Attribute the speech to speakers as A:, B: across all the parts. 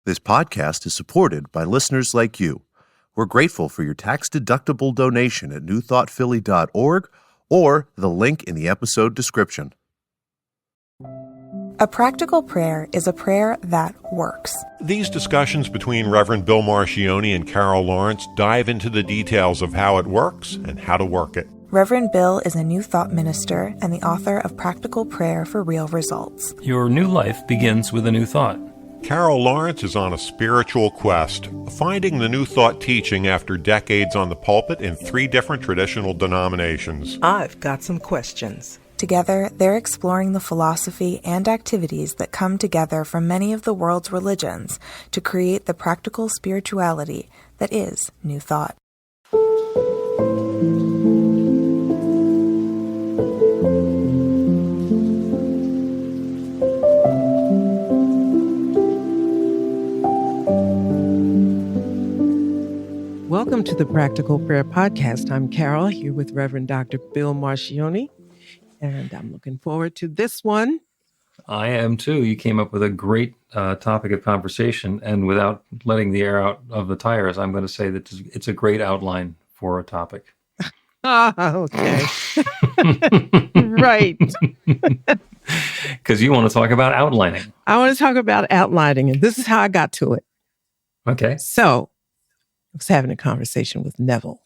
A: This podcast is supported by listeners like you. We're grateful for your tax-deductible donation at newthoughtphilly.org or the link in the episode description.
B: A practical prayer is a prayer that works.
C: These discussions between Reverend Bill Marcioni and Carol Lawrence dive into the details of how it works and how to work it.
B: Reverend Bill is a New Thought minister and the author of Practical Prayer for Real Results.
D: Your new life begins with a new thought.
C: Carol Lawrence is on a spiritual quest, finding the New Thought teaching after decades on the pulpit in 3 different traditional denominations.
E: I've got some questions.
B: Together, they're exploring the philosophy and activities that come together from many of the world's religions to create the practical spirituality that is New Thought.
E: Welcome to the Practical Prayer Podcast. I'm Carol, here with Reverend Dr. Bill Marcioni, and I'm looking forward to this one.
D: I am too. You came up with a great topic of conversation, and without letting the air out of the tires, I'm going to say that it's a great outline for a topic.
E: Okay. Right.
D: Because you want to talk about outlining.
E: I want to talk about outlining, and this is how I got to it.
D: Okay.
E: So, I was having a conversation with Neville.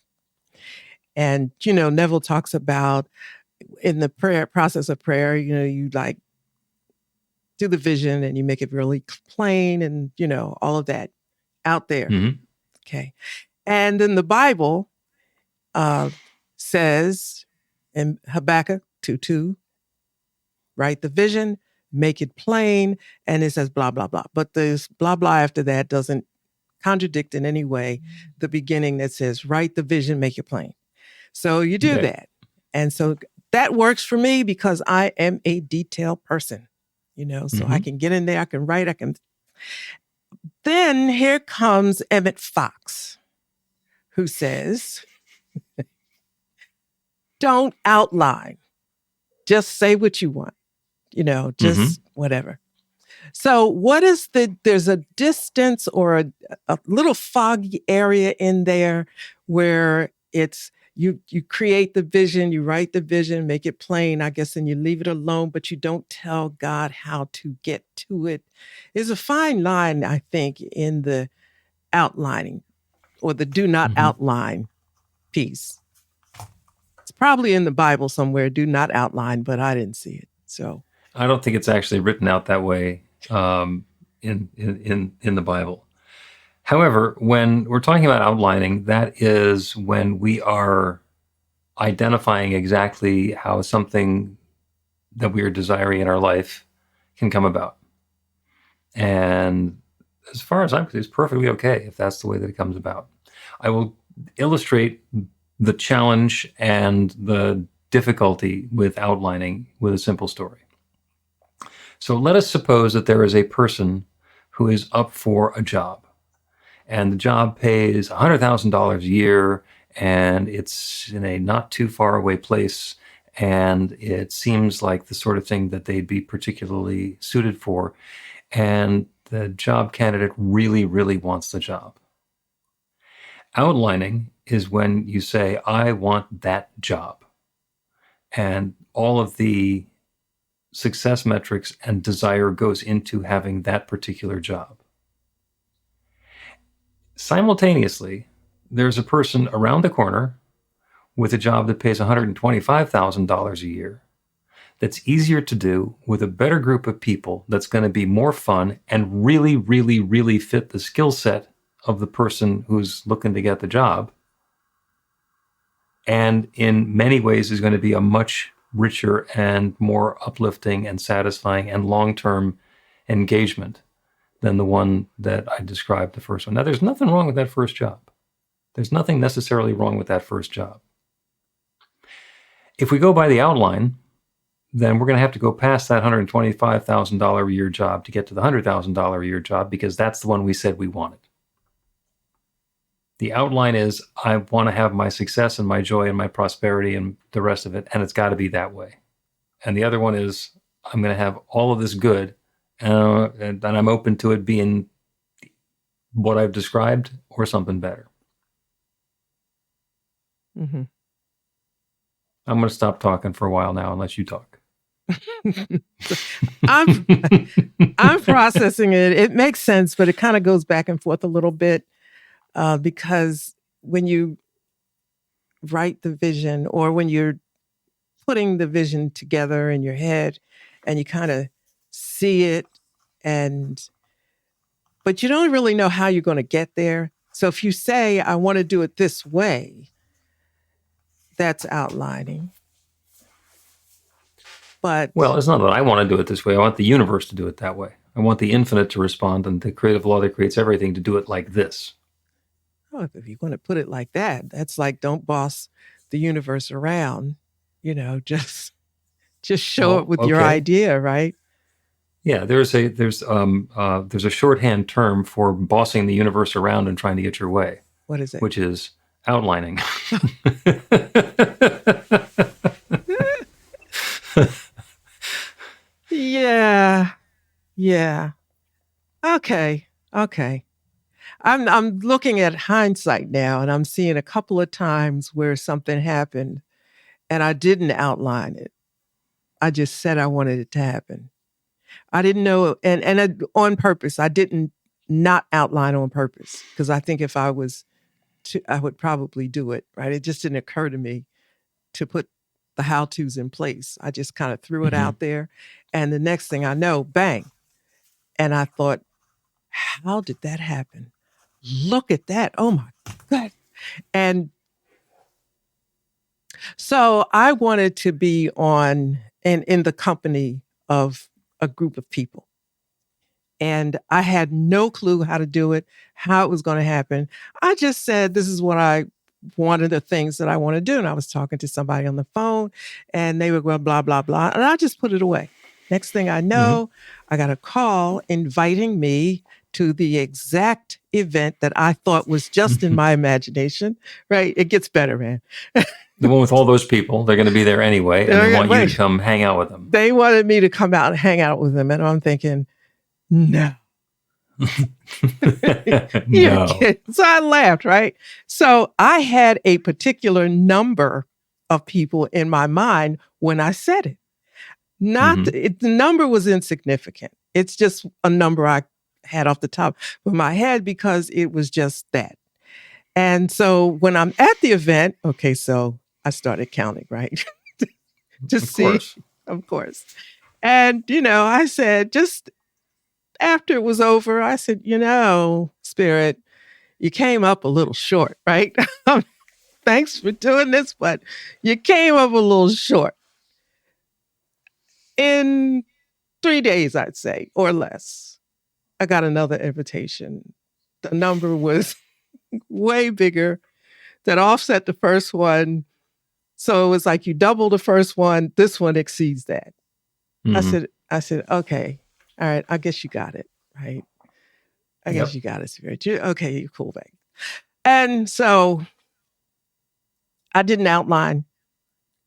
E: And, Neville talks about in the process of prayer, you like do the vision and you make it really plain and, all of that out there.
D: Mm-hmm.
E: Okay. And then the Bible says in Habakkuk 2:2, write the vision, make it plain, and it says blah, blah, blah. But this blah, blah after that doesn't contradict in any way the beginning that says, write the vision, make it plain. So you do that. And so that works for me because I am a detailed person, so I can get in there, I can write, Then here comes Emmet Fox, who says, don't outline, just say what you want, just whatever. So what is there's a distance or a little foggy area in there where it's, you create the vision, you write the vision, make it plain, I guess, and you leave it alone, but you don't tell God how to get to it. There's a fine line, I think, in the outlining or the do not outline piece. It's probably in the Bible somewhere, do not outline, but I didn't see it. So
D: I don't think it's actually written out that way in the Bible. However, when we're talking about outlining, that is when we are identifying exactly how something that we are desiring in our life can come about. And as far as I'm concerned, it's perfectly okay if that's the way that it comes about. I will illustrate the challenge and the difficulty with outlining with a simple story. So let us suppose that there is a person who is up for a job, and the job pays $100,000 a year, and it's in a not too far away place, and it seems like the sort of thing that they'd be particularly suited for, and the job candidate really, really wants the job. Outlining is when you say, I want that job, and all of the success metrics and desire goes into having that particular job. Simultaneously, there's a person around the corner with a job that pays $125,000 a year that's easier to do with a better group of people that's going to be more fun and really, really, really fit the skill set of the person who's looking to get the job. And in many ways is going to be a much richer and more uplifting and satisfying and long-term engagement than the one that I described, the first one. Now, there's nothing wrong with that first job. There's nothing necessarily wrong with that first job. If we go by the outline, then we're going to have to go past that $125,000 a year job to get to the $100,000 a year job because that's the one we said we wanted. The outline is, I want to have my success and my joy and my prosperity and the rest of it, and it's got to be that way. And the other one is, I'm going to have all of this good, and I'm open to it being the what I've described or something better.
E: Mm-hmm.
D: I'm going to stop talking for a while now and let you talk.
E: I'm processing it. It makes sense, but it kind of goes back and forth a little bit because when you write the vision or when you're putting the vision together in your head and you kind of see it but you don't really know how you're going to get there. So if you say, I want to do it this way, that's outlining. But
D: well, it's not that I want to do it this way. I want the universe to do it that way. I want the infinite to respond and the creative law that creates everything to do it like this.
E: oh, if you're going to put it like that, that's like, don't boss the universe around, just show it with your
D: okay.
E: idea, right?
D: Yeah, there's a shorthand term for bossing the universe around and trying to get your way.
E: What is it?
D: Which is outlining.
E: Yeah. Okay. I'm looking at hindsight now and I'm seeing a couple of times where something happened and I didn't outline it. I just said I wanted it to happen. I didn't know, and on purpose. I didn't not outline on purpose because I think if I was to, I would probably do it, right? It just didn't occur to me to put the how-tos in place. I just kind of threw it out there. And the next thing I know, bang. And I thought, how did that happen? Look at that. Oh my God. And so I wanted to be in the company of a group of people. And I had no clue how to do it, how it was going to happen. I just said, this is one of the things that I want to do. And I was talking to somebody on the phone and they were going blah, blah, blah. And I just put it away. Next thing I know, I got a call inviting me to the exact event that I thought was just in my imagination, right? It gets better, man.
D: The one with all those people, they're going to be there anyway, and they want you to come hang out with them.
E: They wanted me to come out and hang out with them. And I'm thinking, no.
D: No.
E: So I laughed, right? So I had a particular number of people in my mind when I said it. The number was insignificant. It's just a number I had off the top of my head because it was just that. And so when I'm at the event, okay, so I started counting, right? Of course. And, I said, just after it was over, I said, Spirit, you came up a little short, right? Thanks for doing this, but you came up a little short. In 3 days, I'd say, or less, I got another invitation. The number was way bigger that offset the first one. So it was like you double the first one. This one exceeds that. I said, okay, all right. I guess you got it, right? I guess you got it, Spirit. Okay, you're cool, babe. And so I didn't outline.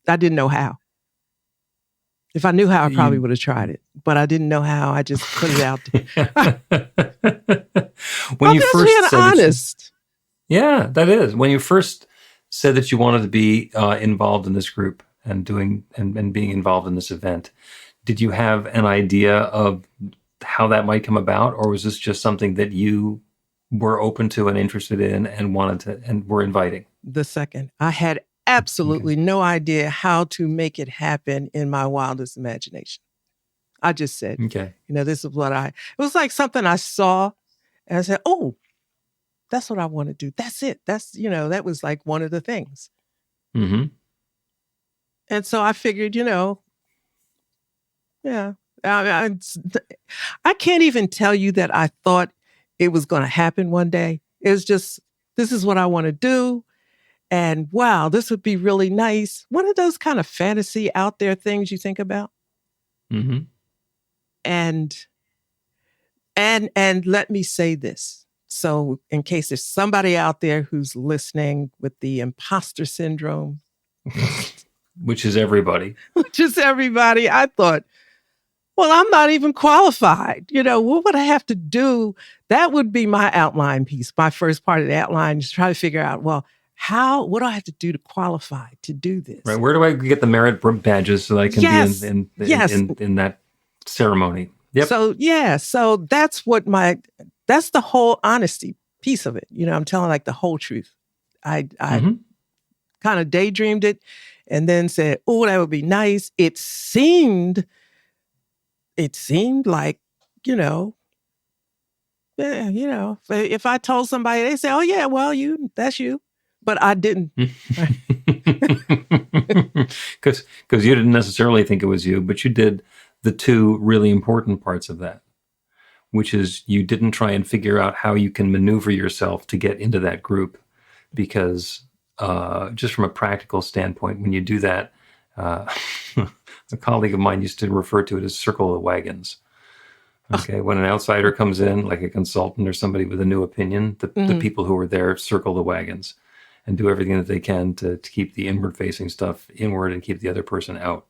E: I didn't know how. If I knew how, I probably would have tried it, but I didn't know how. I just put it out there.
D: When you first
E: being
D: said
E: honest.
D: Yeah, that is. When you first said that you wanted to be involved in this group and doing and being involved in this event, did you have an idea of how that might come about, or was this just something that you were open to and interested in and wanted to and were inviting?
E: The second, I had absolutely no idea how to make it happen in my wildest imagination. I just said, this is what it was like something I saw and I said, oh, that's what I want to do. That's it. That's, that was like one of the things.
D: Mm-hmm.
E: And so I figured, I can't even tell you that I thought it was going to happen one day. It was just, this is what I want to do. And wow, this would be really nice. One of those kind of fantasy out there things you think about.
D: Mm-hmm.
E: And let me say this. So in case there's somebody out there who's listening with the imposter syndrome.
D: Which is everybody.
E: I thought, well, I'm not even qualified. What would I have to do that would be my outline piece. My first part of the outline is try to figure out, well, what do I have to do to qualify to do this?
D: Right. Where do I get the merit badges so that I can
E: Yes.
D: be in
E: Yes.
D: in that ceremony? Yep.
E: So that's that's the whole honesty piece of it. I'm telling like the whole truth. I kind of daydreamed it and then said, oh, that would be nice. It seemed like, if I told somebody, they say, oh yeah, well, that's you. But I didn't.
D: Because you didn't necessarily think it was you, but you did the two really important parts of that, which is you didn't try and figure out how you can maneuver yourself to get into that group, because just from a practical standpoint, when you do that, a colleague of mine used to refer to it as circle the wagons. Okay, when an outsider comes in, like a consultant or somebody with a new opinion, the people who are there circle the wagons and do everything that they can to keep the inward-facing stuff inward and keep the other person out.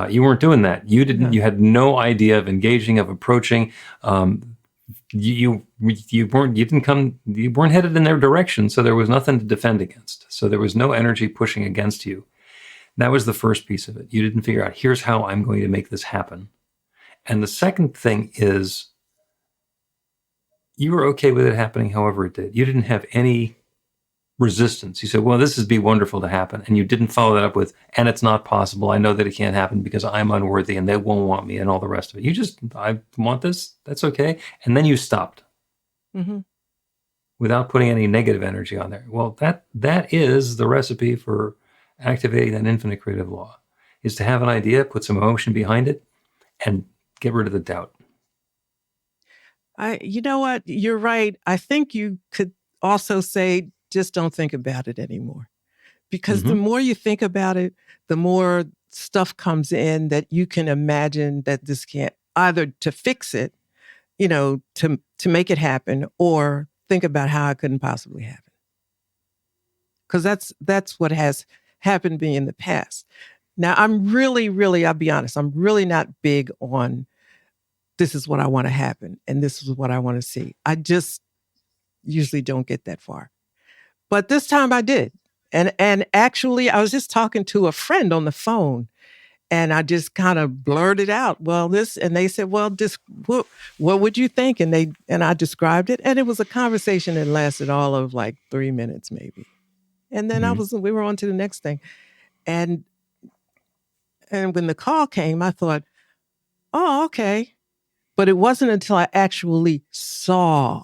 D: You weren't doing that. You didn't. You had no idea of engaging, of approaching. You weren't headed in their direction, so there was nothing to defend against. So there was no energy pushing against you. That was the first piece of it. You didn't figure out, here's how I'm going to make this happen. And the second thing is, you were okay with it happening however it did. You didn't have any resistance. You said, well, this would be wonderful to happen. And you didn't follow that up with, and it's not possible. I know that it can't happen because I'm unworthy and they won't want me and all the rest of it. You just, I want this. That's okay. And then you stopped without putting any negative energy on there. Well, that is the recipe for activating that infinite creative law, is to have an idea, put some emotion behind it, and get rid of the doubt.
E: You know what? You're right. I think you could also say, just don't think about it anymore. Because the more you think about it, the more stuff comes in that you can imagine that this can't, either to fix it, to make it happen, or think about how it couldn't possibly happen. Because that's what has happened to me in the past. Now, I'm really, I'll be honest, I'm really not big on this is what I want to happen and this is what I want to see. I just usually don't get that far. But this time I did. And actually, I was just talking to a friend on the phone, and I just kind of blurted out, well, this, and they said, well, this, what would you think? And I described it, and it was a conversation that lasted all of like 3 minutes maybe. And then we were on to the next thing. And when the call came, I thought, oh, okay. But it wasn't until I actually saw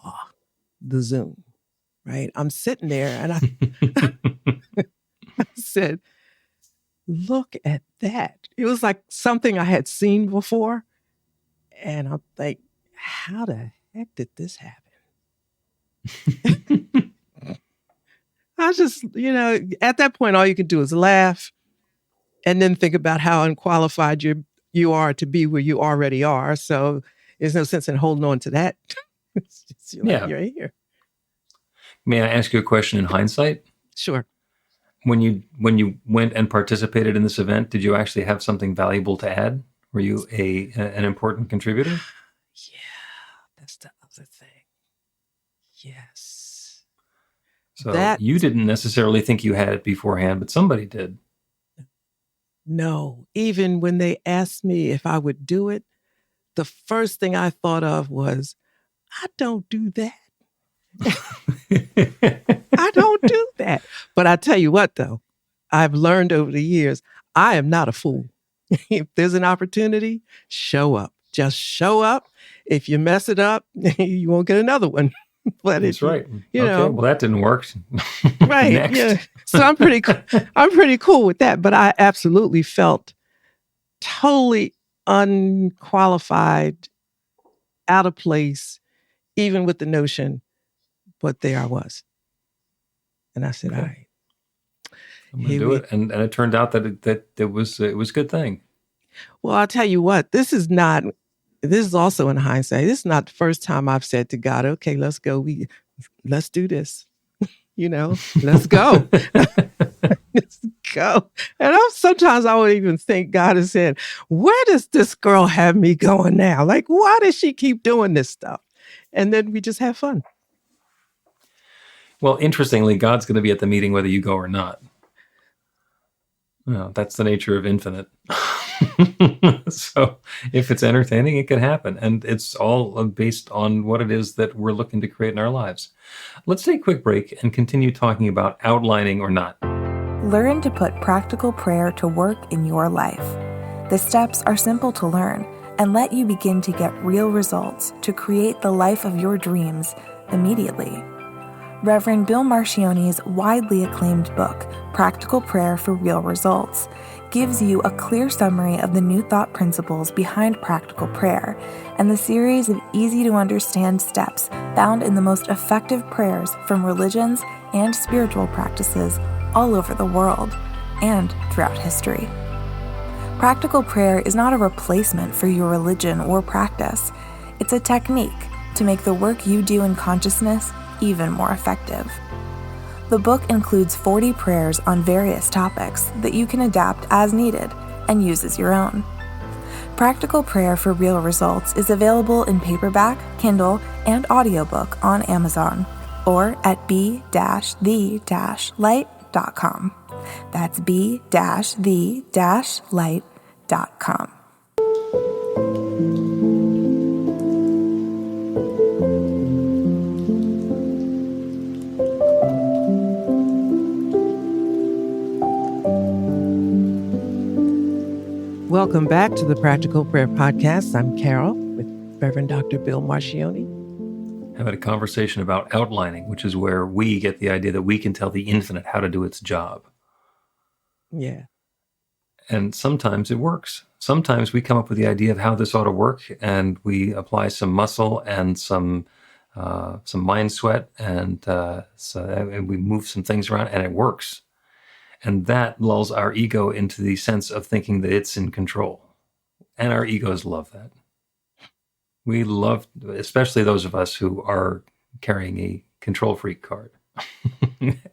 E: the Zoom. Right? I'm sitting there and I said, look at that. It was like something I had seen before. And I'm like, how the heck did this happen? I was just, at that point, all you can do is laugh and then think about how unqualified you are to be where you already are. So there's no sense in holding on to that. It's just, you're here.
D: May I ask you a question in hindsight?
E: Sure.
D: When you went and participated in this event, did you actually have something valuable to add? Were you an important contributor?
E: Yeah, that's the other thing. Yes.
D: So you didn't necessarily think you had it beforehand, but somebody did.
E: No. Even when they asked me if I would do it, the first thing I thought of was, I don't do that. I don't do that. But I tell you what, though, I've learned over the years, I am not a fool. If there's an opportunity, show up. Just show up. If you mess it up, you won't get another one. But
D: that's right. Okay, well, that didn't work.
E: Right.
D: Next.
E: Yeah. So I'm pretty cool with that. But I absolutely felt totally unqualified, out of place, even with the notion. But there I was. And I said, all right.
D: I'm going to do it. And it turned out that it was a good thing.
E: Well, I'll tell you what, this is also in hindsight. This is not the first time I've said to God, okay, let's go. Let's do this. Let's go. Let's go. And sometimes I would even think God has said, where does this girl have me going now? Like, why does she keep doing this stuff? and then we just have fun.
D: Well, interestingly, God's going to be at the meeting whether you go or not. No, that's the nature of infinite. So if it's entertaining, it can happen. And it's all based on what it is that we're looking to create in our lives. Let's take a quick break and continue talking about outlining or not.
B: Learn to put practical prayer to work in your life. The steps are simple to learn and let you begin to get real results to create the life of your dreams immediately. Reverend Bill Marcione's widely acclaimed book, Practical Prayer for Real Results, gives you a clear summary of the new thought principles behind practical prayer and the series of easy-to-understand steps found in the most effective prayers from religions and spiritual practices all over the world and throughout history. Practical prayer is not a replacement for your religion or practice. It's a technique to make the work you do in consciousness even more effective. The book includes 40 prayers on various topics that you can adapt as needed and use as your own. Practical Prayer for Real Results is available in paperback, Kindle, and audiobook on Amazon or at b-the-light.com. That's b-the-light.com.
E: Welcome back to the Practical Prayer Podcast. I'm Carol with Reverend Dr. Bill Marcione.
D: Having a conversation about outlining, which is where we get the idea that we can tell the infinite how to do its job.
E: Yeah.
D: And sometimes it works. Sometimes we come up with the idea of how this ought to work, and we apply some muscle and some mind sweat, and we move some things around, and it works. And that lulls our ego into the sense of thinking that it's in control. And our egos love that. We love, especially those of us who are carrying a control freak card,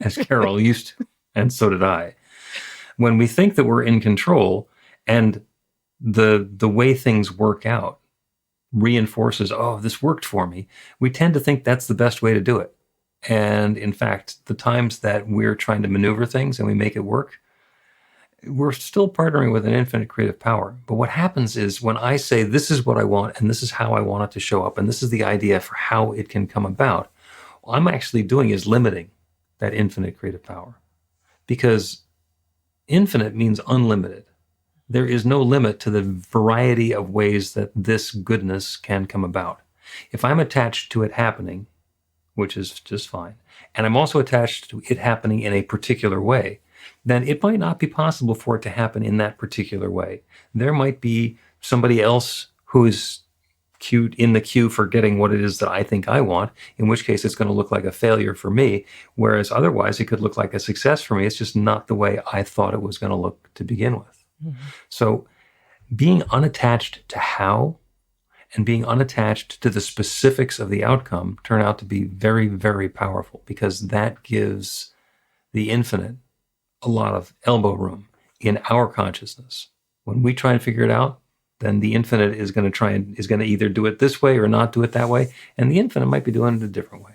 D: as Carol used to, and so did I. When we think that we're in control and the way things work out reinforces, oh, this worked for me, we tend to think that's the best way to do it. And in fact, the times that we're trying to maneuver things and we make it work, we're still partnering with an infinite creative power. But what happens is when I say, this is what I want, and this is how I want it to show up, and this is the idea for how it can come about, what I'm actually doing is limiting that infinite creative power. Because infinite means unlimited. There is no limit to the variety of ways that this goodness can come about. If I'm attached to it happening, which is just fine, and I'm also attached to it happening in a particular way, then it might not be possible for it to happen in that particular way. There might be somebody else who is in the queue for getting what it is that I think I want, in which case it's going to look like a failure for me, whereas otherwise it could look like a success for me. It's just not the way I thought it was going to look to begin with. Mm-hmm. So being unattached to how and being unattached to the specifics of the outcome turn out to be very, very powerful, because that gives the infinite a lot of elbow room in our consciousness. When we try and figure it out, then the infinite is going to either do it this way or not do it that way, and the infinite might be doing it a different way.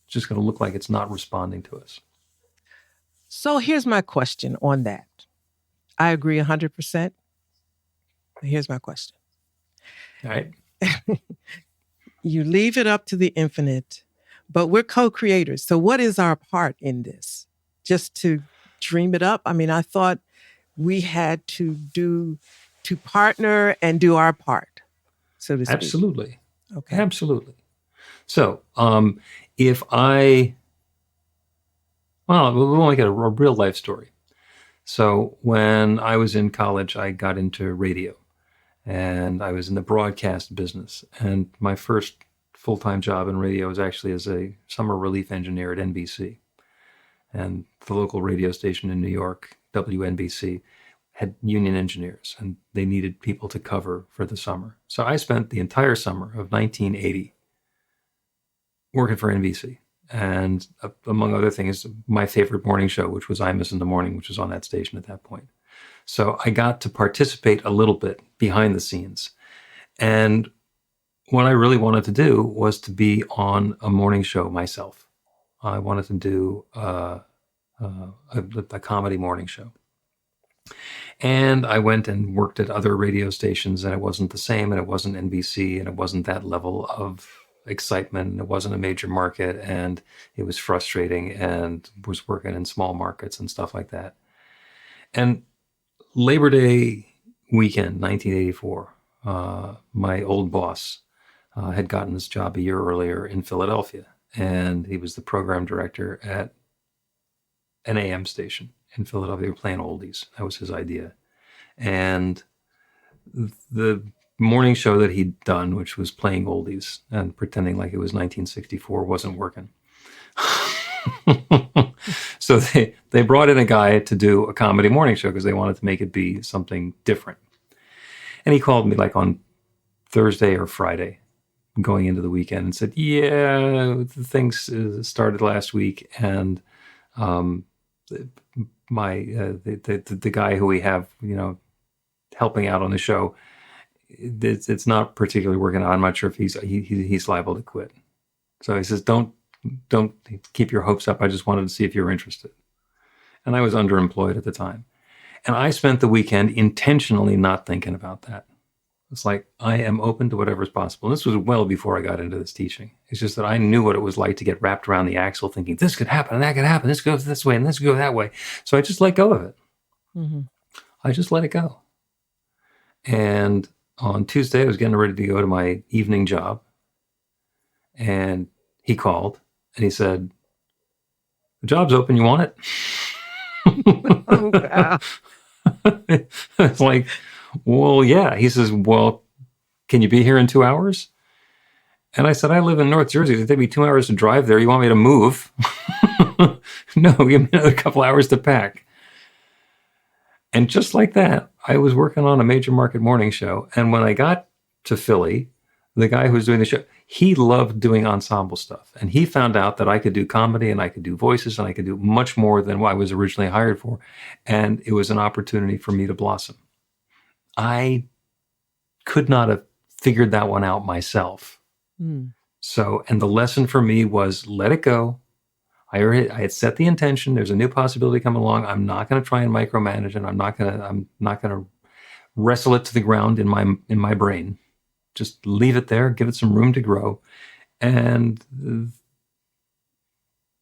D: It's just going to look like it's not responding to us.
E: So here's my question on that. I agree 100%. Here's my question.
D: All right.
E: You leave it up to the infinite, but we're co-creators. So what is our part in this? Just to dream it up? I mean, I thought we had to partner and do our part, so to speak.
D: Absolutely.
E: Okay.
D: Absolutely. So we'll make it a real life story. So when I was in college, I got into radio. And I was in the broadcast business. And my first full-time job in radio was actually as a summer relief engineer at NBC. And the local radio station in New York, WNBC, had union engineers, and they needed people to cover for the summer. So I spent the entire summer of 1980 working for NBC. And among other things, my favorite morning show, which was Imus in the Morning, which was on that station at that point. So I got to participate a little bit behind the scenes. And what I really wanted to do was to be on a morning show myself. I wanted to do a comedy morning show. And I went and worked at other radio stations, and it wasn't the same, and it wasn't NBC, and it wasn't that level of excitement, and it wasn't a major market, and it was frustrating, and was working in small markets and stuff like that. And Labor Day weekend, 1984, my old boss had gotten this job a year earlier in Philadelphia, and he was the program director at an AM station in Philadelphia. They were playing oldies. That was his idea. And the morning show that he'd done, which was playing oldies and pretending like it was 1964, wasn't working. So they brought in a guy to do a comedy morning show because they wanted to make it be something different. And he called me like on Thursday or Friday going into the weekend and said, yeah, things started last week, and the guy who we have, helping out on the show, it's not particularly working out. I'm not sure if he's liable to quit. So he says, don't keep your hopes up. I just wanted to see if you're interested. And I was underemployed at the time. And I spent the weekend intentionally not thinking about that. It's like, I am open to whatever's possible. And this was well before I got into this teaching. It's just that I knew what it was like to get wrapped around the axle thinking, this could happen and that could happen. This goes this way and this could go that way. So I just let go of it.
E: Mm-hmm.
D: I just let it go. And on Tuesday, I was getting ready to go to my evening job. And he called and he said, the job's open. You want it?
E: Oh, wow.
D: It's like, well, yeah. He says, well, can you be here in 2 hours? And I said, I live in North Jersey. It'd take me 2 hours to drive there. You want me to move? No, give me another couple hours to pack. And just like that, I was working on a major market morning show. And when I got to Philly, the guy who was doing the show, he loved doing ensemble stuff. And he found out that I could do comedy and I could do voices and I could do much more than what I was originally hired for. And it was an opportunity for me to blossom. I could not have figured that one out myself.
E: Mm.
D: So, and the lesson for me was let it go. I had set the intention. There's a new possibility coming along. I'm not going to try and micromanage it. I'm not going to wrestle it to the ground in my brain. Just leave it there, give it some room to grow. And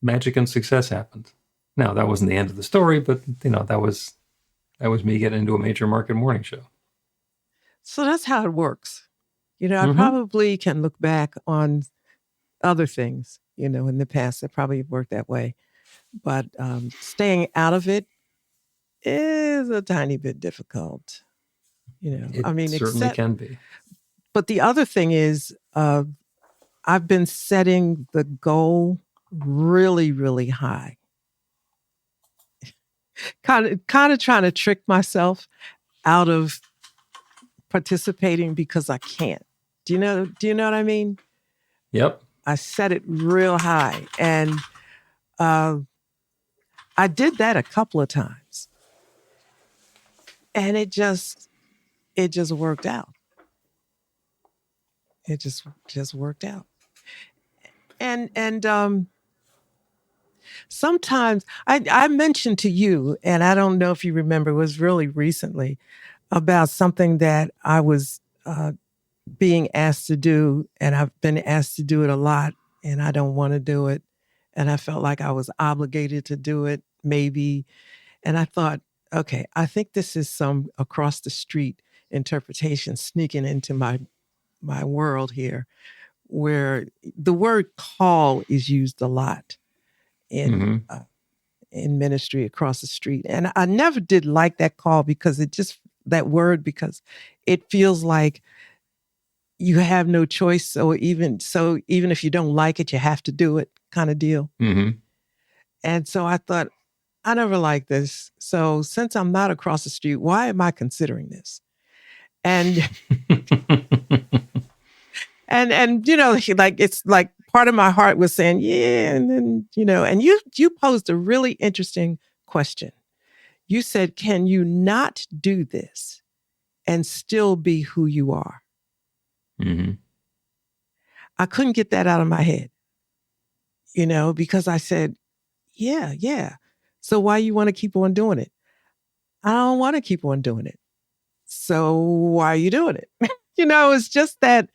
D: magic and success happened. Now, that wasn't the end of the story, but that was me getting into a major market morning show.
E: So that's how it works.
D: Mm-hmm.
E: I probably can look back on other things, in the past that probably worked that way. But staying out of it is a tiny bit difficult.
D: It certainly can be.
E: But the other thing is, I've been setting the goal really, really high. Kind of trying to trick myself out of participating because I can't. Do you know what I mean?
D: Yep.
E: I set it real high, and I did that a couple of times, and it just worked out. It just worked out. And sometimes I mentioned to you, and I don't know if you remember, it was really recently, about something that I was being asked to do, and I've been asked to do it a lot, and I don't want to do it. And I felt like I was obligated to do it, maybe. And I thought, okay, I think this is some across the street interpretation sneaking into my world here, where the word call is used a lot in ministry across the street. And I never did like that call because because it feels like you have no choice. So even if you don't like it, you have to do it, kind of deal.
D: Mm-hmm.
E: And so I thought, I never liked this. So since I'm not across the street, why am I considering this? And and it's like part of my heart was saying, yeah, and then and you posed a really interesting question. You said, can you not do this and still be who you are?
D: Mm-hmm.
E: I couldn't get that out of my head, because I said, yeah. So why you want to keep on doing it? I don't want to keep on doing it. So why are you doing it? It's just that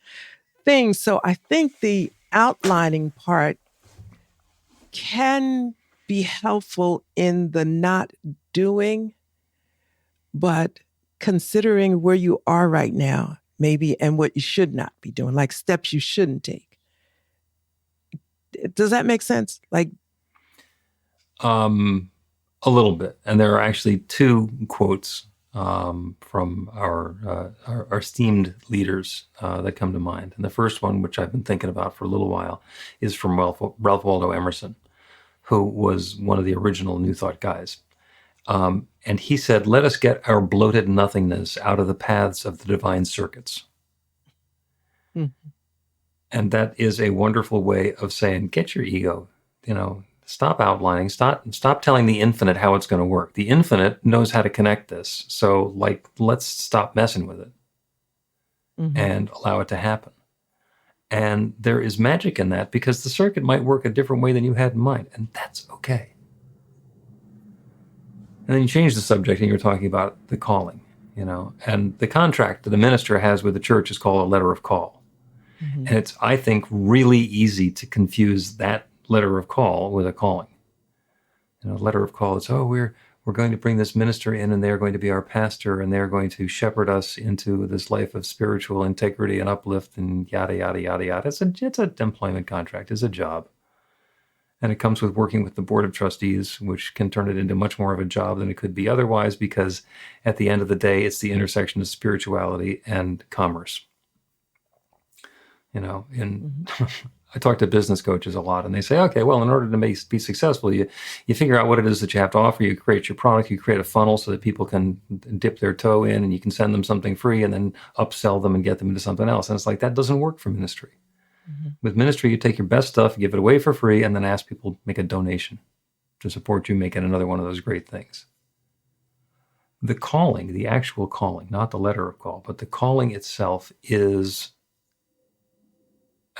E: thing. So I think the outlining part can be helpful in the not doing, but considering where you are right now, maybe, and what you should not be doing, like steps you shouldn't take. Does that make sense? Like,
D: a little bit. And there are actually two quotes from our esteemed leaders that come to mind. And the first one, which I've been thinking about for a little while, is from Ralph Waldo Emerson, who was one of the original New Thought guys. And he said, "Let us get our bloated nothingness out of the paths of the divine circuits." And that is a wonderful way of saying, get your ego, stop outlining, stop telling the infinite how it's going to work. The infinite knows how to connect this. So let's stop messing with it and allow it to happen. And there is magic in that, because the circuit might work a different way than you had in mind. And that's okay. And then you change the subject and you're talking about the calling, and the contract that a minister has with the church is called a letter of call. And it's, I think, really easy to confuse that letter of call with a calling. Letter of call is, we're going to bring this minister in, and they're going to be our pastor, and they're going to shepherd us into this life of spiritual integrity and uplift, and yada, yada, yada, yada. It's an employment contract. It's a job. And it comes with working with the board of trustees, which can turn it into much more of a job than it could be otherwise, because at the end of the day, it's the intersection of spirituality and commerce. I talk to business coaches a lot, and they say, okay, well, in order to be successful, you figure out what it is that you have to offer. You create your product, you create a funnel so that people can dip their toe in, and you can send them something free and then upsell them and get them into something else. And it's like, that doesn't work for ministry. With ministry, you take your best stuff, give it away for free, and then ask people to make a donation to support you making another one of those great things. The calling, the actual calling, not the letter of call, but the calling itself is,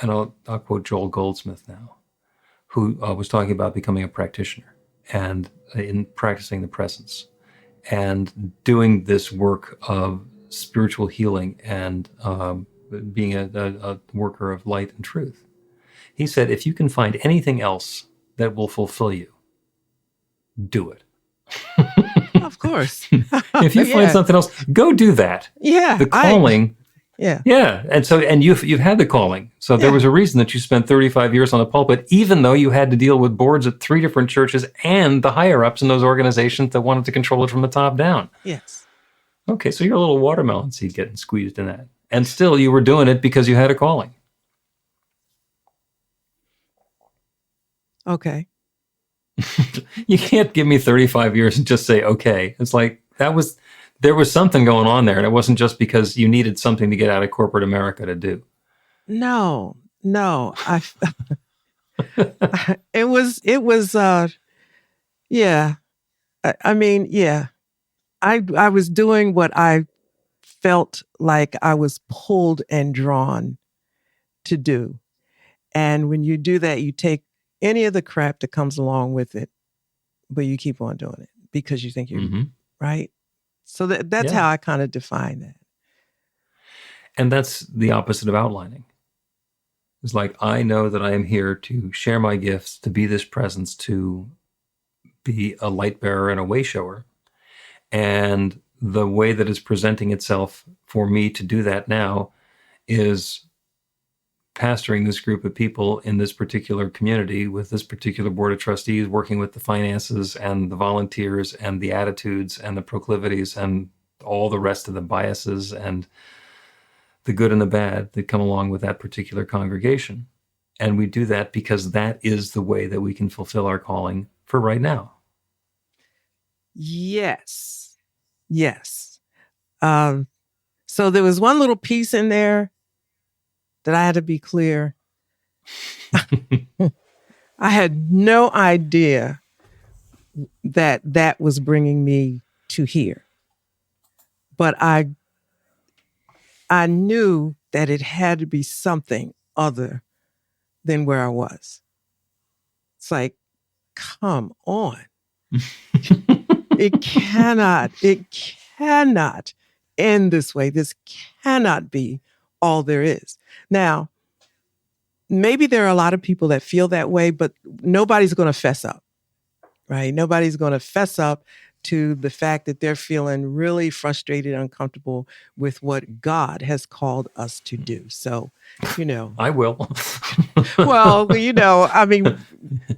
D: and I'll quote Joel Goldsmith now, who was talking about becoming a practitioner and in practicing the presence and doing this work of spiritual healing and being a worker of light and truth. He said, if you can find anything else that will fulfill you, do it.
E: Of course.
D: If you find something else, go do that.
E: Yeah.
D: The calling. Yeah. And you've had the calling. So there was a reason that you spent 35 years on the pulpit, even though you had to deal with boards at 3 different churches and the higher ups in those organizations that wanted to control it from the top down.
E: Yes.
D: Okay, so you're a little watermelon seed getting squeezed in that. And still you were doing it because you had a calling.
E: Okay.
D: You can't give me 35 years and just say, okay. It's like, there was something going on there, and it wasn't just because you needed something to get out of corporate America to do.
E: No. It was, yeah. I mean, yeah. I was doing what I felt like I was pulled and drawn to do. And when you do that, you take any of the crap that comes along with it, but you keep on doing it because you think you're right. So that's how I kind of define that.
D: And that's the opposite of outlining. It's like, I know that I am here to share my gifts, to be this presence, to be a light bearer and a way shower. And the way that is presenting itself for me to do that now is pastoring this group of people in this particular community with this particular board of trustees, working with the finances and the volunteers and the attitudes and the proclivities and all the rest of the biases and the good and the bad that come along with that particular congregation. And we do that because that is the way that we can fulfill our calling for right now.
E: Yes. So there was one little piece in there that I had to be clear. I had no idea that was bringing me to here. But I knew that it had to be something other than where I was. It's like, come on. It cannot end this way. This cannot be all there is. Now, maybe there are a lot of people that feel that way, but nobody's going to fess up, right? Nobody's going to fess up to the fact that they're feeling really frustrated, uncomfortable with what God has called us to do. So,
D: I will.
E: well, I mean,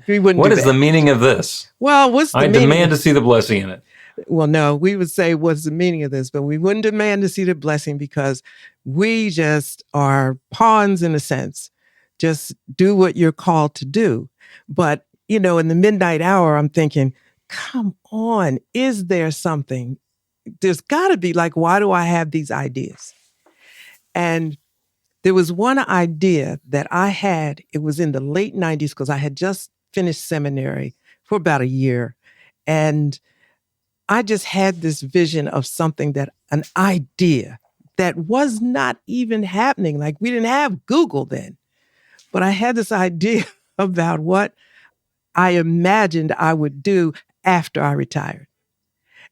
E: we wouldn't.
D: What
E: do
D: is
E: that.
D: the meaning of this?
E: Well, what's the
D: I
E: meaning?
D: demand to see the blessing in it.
E: Well, no, we would say, what's the meaning of this? But we wouldn't demand to see the blessing because we just are pawns in a sense. Just do what you're called to do. But, in the midnight hour, I'm thinking, come on, is there something? There's got to be, like, why do I have these ideas? And there was one idea that I had. It was in the late 90s because I had just finished seminary for about a year. And I just had this vision of something, an idea that was not even happening. Like, we didn't have Google then, but I had this idea about what I imagined I would do after I retired.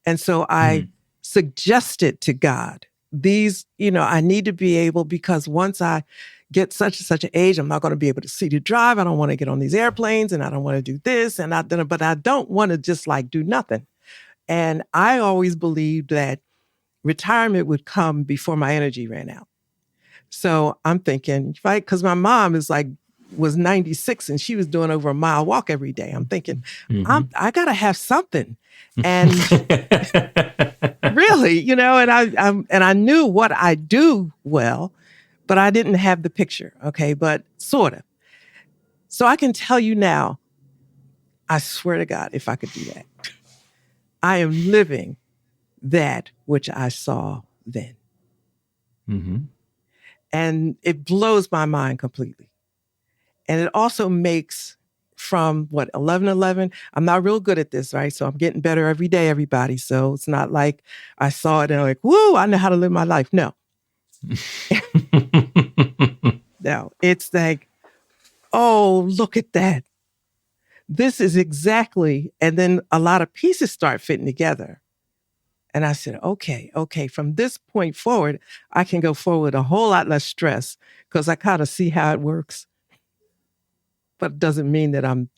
E: And so I suggested to God, I need to be able, because once I get such and such an age, I'm not going to be able to see to drive. I don't want to get on these airplanes, and I don't want to do this. But I don't want to just do nothing. And I always believed that retirement would come before my energy ran out. So I'm thinking, right, because my mom was 96 and she was doing over a mile walk every day. I'm thinking, I got to have something. And really, and I knew what I do well, but I didn't have the picture. Okay. But sort of. So I can tell you now, I swear to God, if I could do that, I am living that which I saw then.
D: Mm-hmm.
E: And it blows my mind completely. And it also makes from 11:11. I'm not real good at this, right? So I'm getting better every day, everybody. So it's not like I saw it and I'm like, woo, I know how to live my life. No. No, it's like, oh, look at that. This is exactly, and then a lot of pieces start fitting together. And I said, okay, from this point forward, I can go forward with a whole lot less stress because I kind of see how it works. But it doesn't mean that I'm,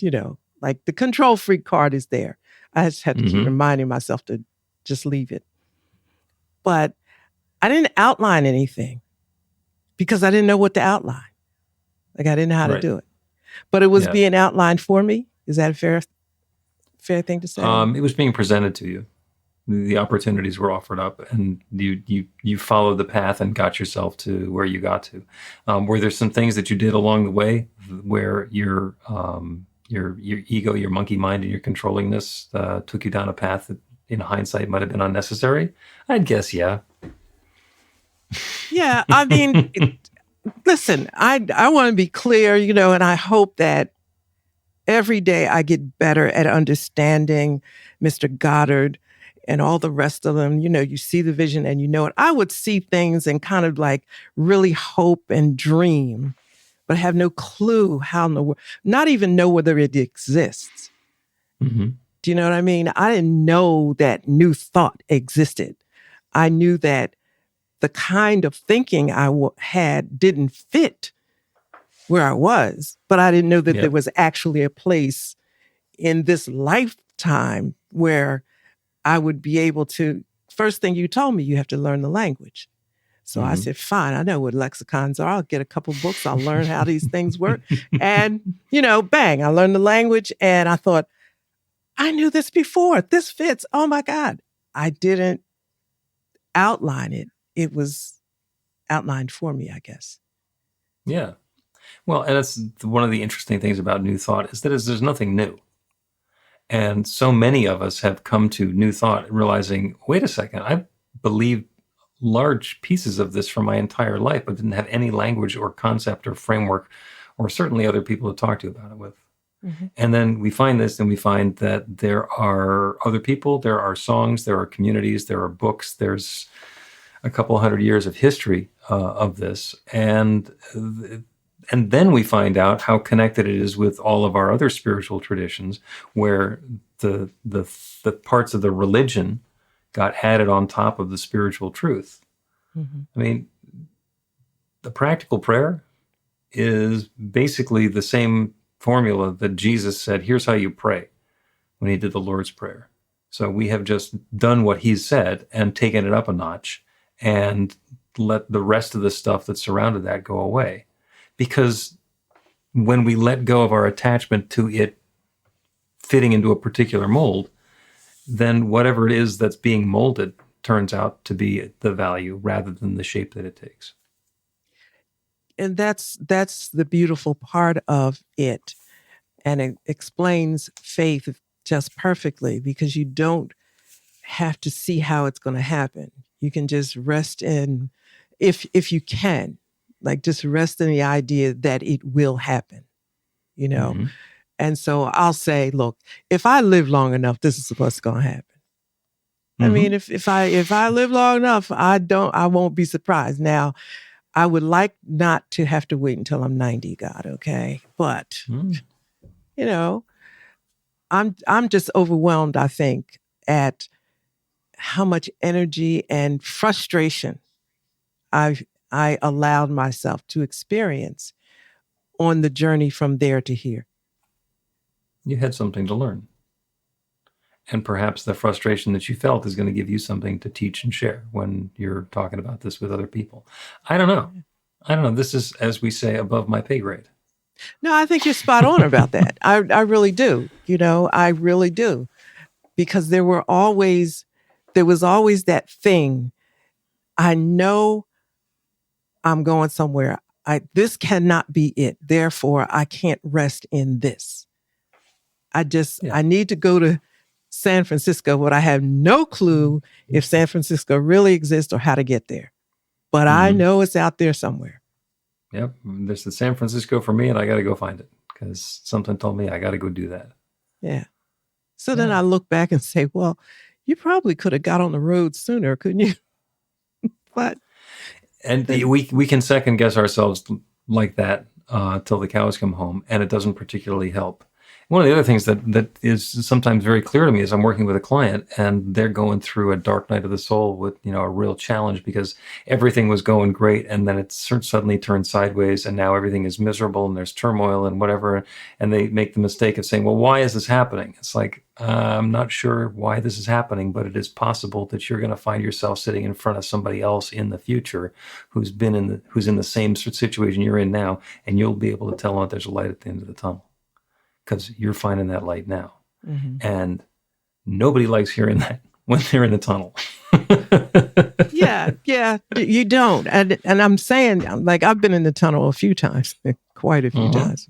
E: like the control freak card is there. I just have to keep reminding myself to just leave it. But I didn't outline anything because I didn't know what to outline. Like, I didn't know how to do it. But it was being outlined for me. Is that a fair thing to say?
D: It was being presented to you. The opportunities were offered up, and you followed the path and got yourself to where you got to. Were there some things that you did along the way where your ego, your monkey mind, and your controllingness took you down a path that, in hindsight, might have been unnecessary? I'd guess, yeah.
E: Yeah, I mean, listen, I want to be clear, and I hope that every day I get better at understanding Mr. Goddard and all the rest of them. You see the vision and it. I would see things and kind of like really hope and dream, but have no clue how in the world, not even know whether it exists.
D: Mm-hmm.
E: Do you know what I mean? I didn't know that new thought existed. I knew that the kind of thinking I had didn't fit where I was, but I didn't know that there was actually a place in this lifetime where I would be able to. First thing you told me, you have to learn the language. So I said, fine, I know what lexicons are. I'll get a couple books. I'll learn how these things work. And, bang, I learned the language. And I thought, I knew this before. This fits. Oh, my God. I didn't outline it. It was outlined for me, I guess.
D: Yeah. Well, and that's one of the interesting things about New Thought is that there's nothing new. And so many of us have come to New Thought realizing, wait a second, I believed large pieces of this for my entire life, but didn't have any language or concept or framework, or certainly other people to talk to about it with. Mm-hmm. And then we find this, and we find that there are other people, there are songs, there are communities, there are books, there's a couple 100 years of history of this. And And then we find out how connected it is with all of our other spiritual traditions, where the parts of the religion got added on top of the spiritual truth.
E: Mm-hmm.
D: I mean, the practical prayer is basically the same formula that Jesus said, here's how you pray, when he did the Lord's Prayer. So we have just done what he said and taken it up a notch and let the rest of the stuff that surrounded that go away. Because when we let go of our attachment to it fitting into a particular mold, then whatever it is that's being molded turns out to be the value rather than the shape that it takes.
E: And that's the beautiful part of it. And it explains faith just perfectly, because you don't have to see how it's going to happen. You can just rest in, if you can, like just rest in the idea that it will happen, you know?
D: Mm-hmm.
E: And so I'll say, look, if I live long enough, this is what's going to happen.
D: Mm-hmm.
E: I mean, if I live long enough, I won't be surprised. Now, I would like not to have to wait until I'm 90, God, okay? But, you know, I'm just overwhelmed, I think, at how much energy and frustration I allowed myself to experience on the journey from there to here.
D: You had something to learn. And perhaps the frustration that you felt is going to give you something to teach and share when you're talking about this with other people. I don't know. This is, as we say, above my pay grade.
E: No, I think you're spot on about that. I really do. You know, I really do. Because there was always that thing. I know I'm going somewhere. This cannot be it. Therefore, I can't rest in this. I need to go to San Francisco, but I have no clue if San Francisco really exists or how to get there. But I know it's out there somewhere.
D: Yep. There's the San Francisco for me, and I got to go find it because something told me I got to go do that.
E: Yeah. So then I look back and say, well, you probably could have got on the road sooner, couldn't you? But
D: we can second guess ourselves like that till the cows come home, and it doesn't particularly help. One of the other things that is sometimes very clear to me is I'm working with a client and they're going through a dark night of the soul with, a real challenge because everything was going great and then it suddenly turned sideways and now everything is miserable and there's turmoil and whatever. And they make the mistake of saying, well, why is this happening? It's like, I'm not sure why this is happening, but it is possible that you're going to find yourself sitting in front of somebody else in the future who's in the same situation you're in now, and you'll be able to tell them there's a light at the end of the tunnel. Because you're finding that light now. Mm-hmm. And nobody likes hearing that when they're in the tunnel.
E: Yeah, you don't. And I'm saying, like, I've been in the tunnel a few times, quite a few times.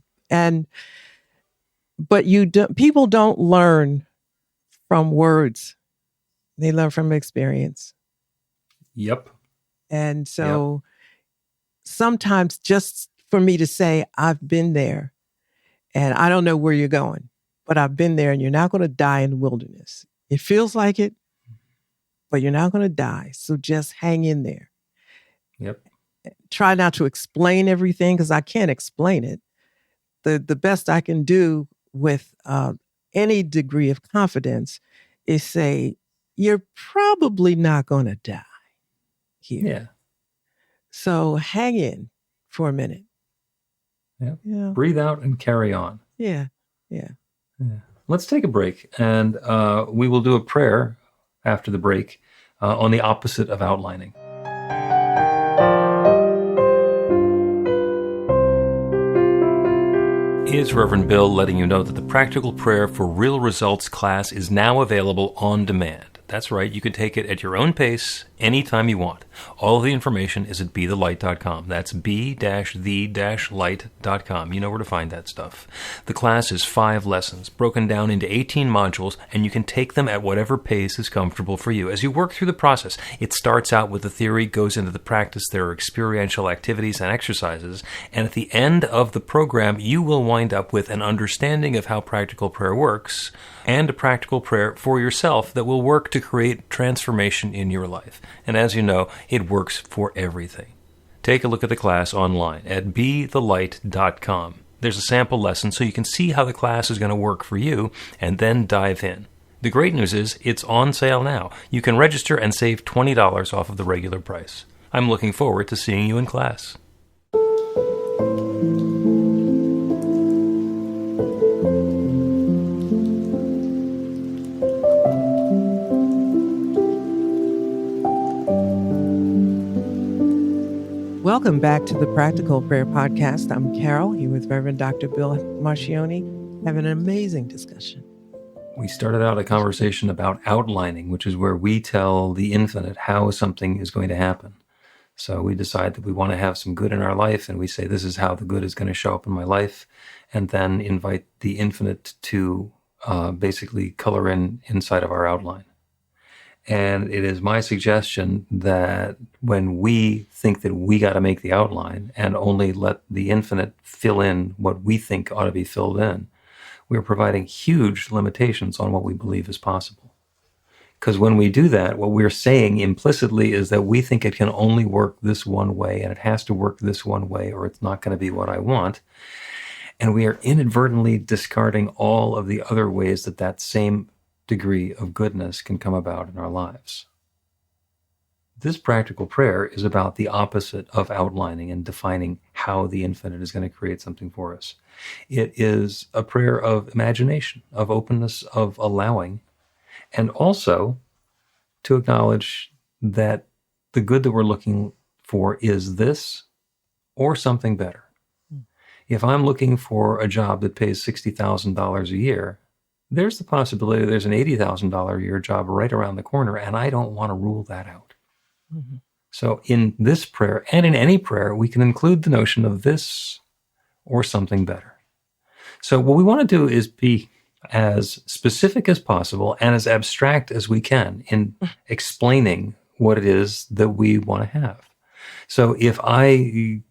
E: But people don't learn from words. They learn from experience.
D: Yep.
E: And so sometimes just for me to say, I've been there, and I don't know where you're going, but I've been there, and you're not going to die in the wilderness. It feels like it, but you're not going to die. So just hang in there.
D: Yep.
E: Try not to explain everything because I can't explain it. The best I can do with any degree of confidence is say, you're probably not going to die here.
D: Yeah.
E: So hang in for a minute.
D: Yeah. Breathe out and carry on.
E: Yeah.
D: Let's take a break, and we will do a prayer after the break on the opposite of outlining. It's Reverend Bill letting you know that the Practical Prayer for Real Results class is now available on demand. That's right, you can take it at your own pace, anytime you want. All of the information is at BeTheLight.com. That's B-the-light.com. You know where to find that stuff. The class is 5 lessons, broken down into 18 modules, and you can take them at whatever pace is comfortable for you. As you work through the process, it starts out with the theory, goes into the practice, there are experiential activities and exercises, and at the end of the program, you will wind up with an understanding of how practical prayer works, and a practical prayer for yourself that will work to create transformation in your life. And as you know, it works for everything. take a look at the class online at bethelight.com. There's a sample lesson so you can see how the class is going to work for you and then dive in. The great news is it's on sale now. You can register and save $20 off of the regular price. I'm looking forward to seeing you in class.
E: Welcome back to the Practical Prayer Podcast. I'm Carol, here with Reverend Dr. Bill Marcioni, having an amazing discussion.
D: We started out a conversation about outlining, which is where we tell the infinite how something is going to happen. So we decide that we want to have some good in our life, and we say, this is how the good is going to show up in my life, and then invite the infinite to basically color in inside of our outline. And it is my suggestion that when we think that we got to make the outline and only let the infinite fill in what we think ought to be filled in, we're providing huge limitations on what we believe is possible. Because when we do that, what we're saying implicitly is that we think it can only work this one way, and it has to work this one way, or it's not going to be what I want. And we are inadvertently discarding all of the other ways that that same degree of goodness can come about in our lives. This practical prayer is about the opposite of outlining and defining how the infinite is going to create something for us. It is a prayer of imagination, of openness, of allowing, and also to acknowledge that the good that we're looking for is this or something better. If I'm looking for a job that pays $60,000 a year, there's the possibility there's an $80,000 a year job right around the corner, and I don't want to rule that out. Mm-hmm. So in this prayer, and in any prayer, we can include the notion of this or something better. So what we want to do is be as specific as possible and as abstract as we can in explaining what it is that we want to have. So if I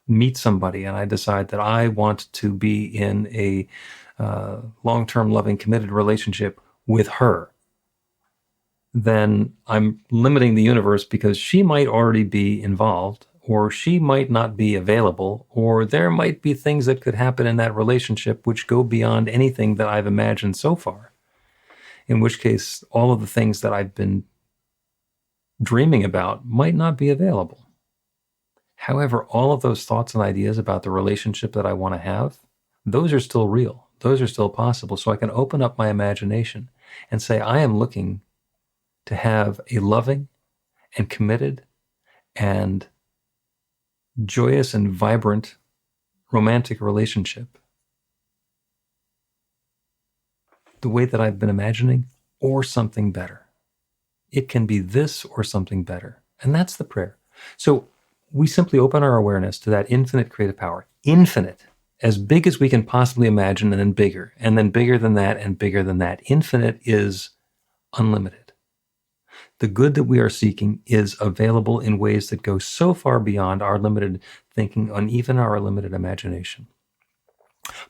D: meet somebody and I decide that I want to be in a long-term, loving, committed relationship with her, then I'm limiting the universe because she might already be involved, or she might not be available, or there might be things that could happen in that relationship which go beyond anything that I've imagined so far, in which case all of the things that I've been dreaming about might not be available. However, all of those thoughts and ideas about the relationship that I want to have, those are still real. Those are still possible. So I can open up my imagination and say, I am looking to have a loving and committed and joyous and vibrant romantic relationship the way that I've been imagining, or something better. It can be this or something better. And that's the prayer. So we simply open our awareness to that infinite creative power, infinite, as big as we can possibly imagine, and then bigger than that, and bigger than that. Infinite is unlimited. The good that we are seeking is available in ways that go so far beyond our limited thinking and even our limited imagination.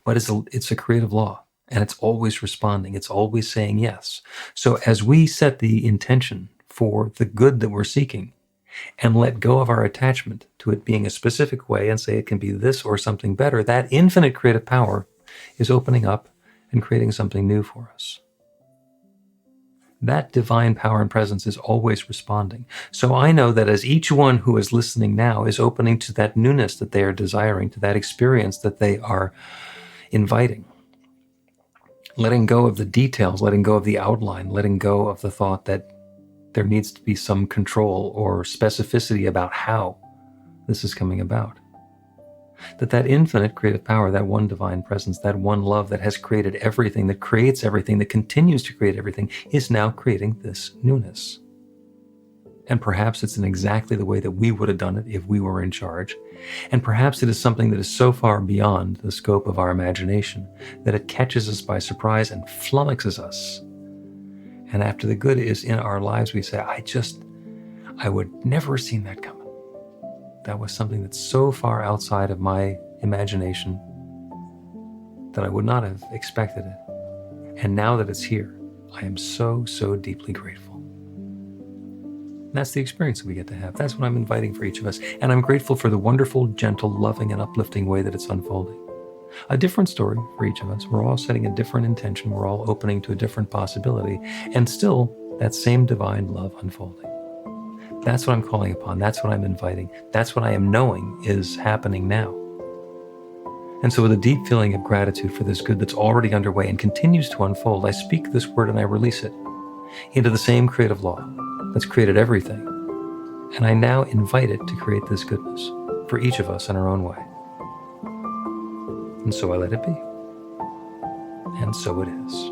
D: But it's a creative law, and it's always responding. It's always saying yes. So as we set the intention for the good that we're seeking and let go of our attachment to it being a specific way and say it can be this or something better, that infinite creative power is opening up and creating something new for us. That divine power and presence is always responding. So I know that as each one who is listening now is opening to that newness that they are desiring, to that experience that they are inviting, letting go of the details, letting go of the outline, letting go of the thought that there needs to be some control or specificity about how this is coming about. That infinite creative power, that one divine presence, that one love that has created everything, that creates everything, that continues to create everything, is now creating this newness. And perhaps it's in exactly the way that we would have done it if we were in charge. And perhaps it is something that is so far beyond the scope of our imagination that it catches us by surprise and flummoxes us. And after the good is in our lives, we say, I would never have seen that coming. That was something that's so far outside of my imagination that I would not have expected it. And now that it's here, I am so, so deeply grateful. And that's the experience that we get to have. That's what I'm inviting for each of us. And I'm grateful for the wonderful, gentle, loving, and uplifting way that it's unfolding. A different story for each of us. We're all setting a different intention. We're all opening to a different possibility. And still, that same divine love unfolding. That's what I'm calling upon. That's what I'm inviting. That's what I am knowing is happening now. And so with a deep feeling of gratitude for this good that's already underway and continues to unfold, I speak this word and I release it into the same creative law that's created everything. And I now invite it to create this goodness for each of us in our own way. And so I let it be. And so it is.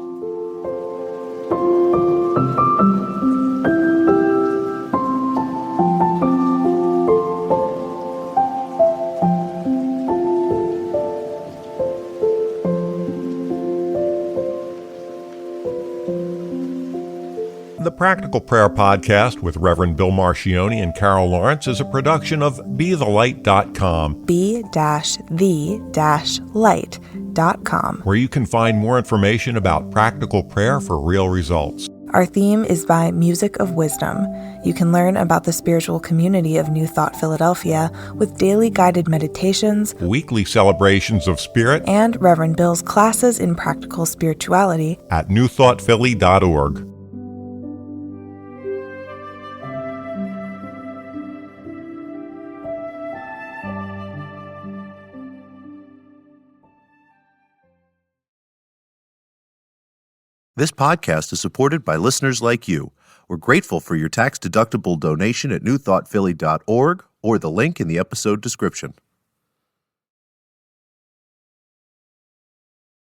C: The Practical Prayer Podcast with Reverend Bill Marcioni and Carol Lawrence is a production of BeTheLight.com.
B: be-the-light.com,
C: where you can find more information about practical prayer for real results.
B: Our theme is by Music of Wisdom. You can learn about the spiritual community of New Thought Philadelphia with daily guided meditations,
C: Weekly celebrations of spirit,
B: and Reverend Bill's classes in practical spirituality
C: at newthoughtphilly.org.
A: This podcast is supported by listeners like you. We're grateful for your tax-deductible donation at newthoughtphilly.org or the link in the episode description.